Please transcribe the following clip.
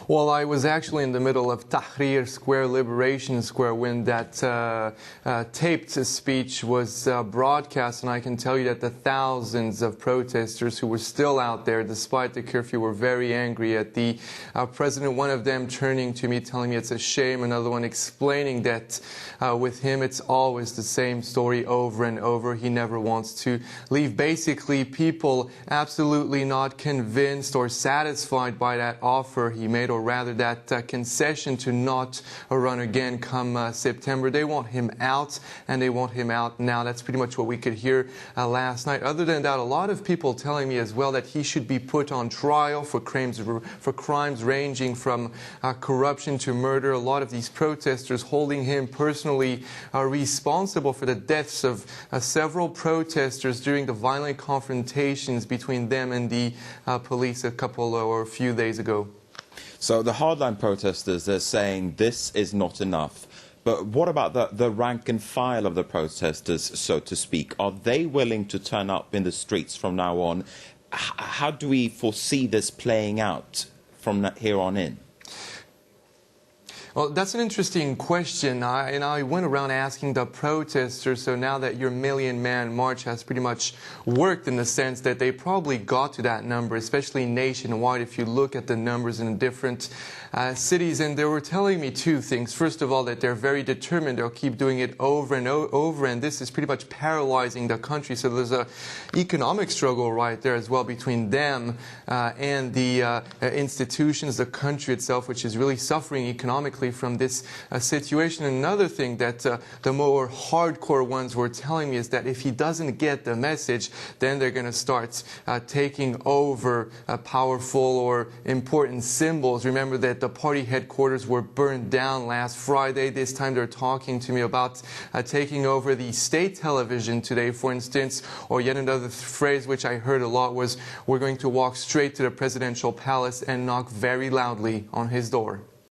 Well, I was actually in the middle of Tahrir Square, Liberation Square, when that taped speech was broadcast, and I can tell you that the thousands of protesters who were still out there, despite the curfew, were very angry at the president. One of them turning to me, telling me it's a shame, another one explaining that with him it's always the same story over and over. He never wants to leave. Basically, people absolutely not convinced or satisfied by that offer he made, or rather that concession to not run again come September. They want him out, and they want him out now. That's pretty much what we could hear last night. Other than that, a lot of people telling me as well that he should be put on trial for crimes ranging from corruption to murder. A lot of these protesters holding him personally responsible for the deaths of several protesters during the violent confrontations between them and the police a couple or a few days ago. So the hardline protesters are saying this is not enough. But what about the rank and file of the protesters, so to speak? Are they willing to turn up in the streets from now on? How do we foresee this playing out from here on in? Well, that's an interesting question. I went around asking the protesters, so now that your Million Man March has pretty much worked in the sense that they probably got to that number, especially nationwide, if you look at the numbers in different cities. And they were telling me two things. First of all, that they're very determined. They'll keep doing it over and over, and this is pretty much paralyzing the country. So there's an economic struggle right there as well between them and the institutions, the country itself, which is really suffering economically from this situation. Another thing that the more hardcore ones were telling me is that if he doesn't get the message, then they're going to start taking over powerful or important symbols. Remember that the party headquarters were burned down last Friday. This time they're talking to me about taking over the state television today, for instance. Or yet another phrase which I heard a lot was, we're going to walk straight to the presidential palace and knock very loudly on his door.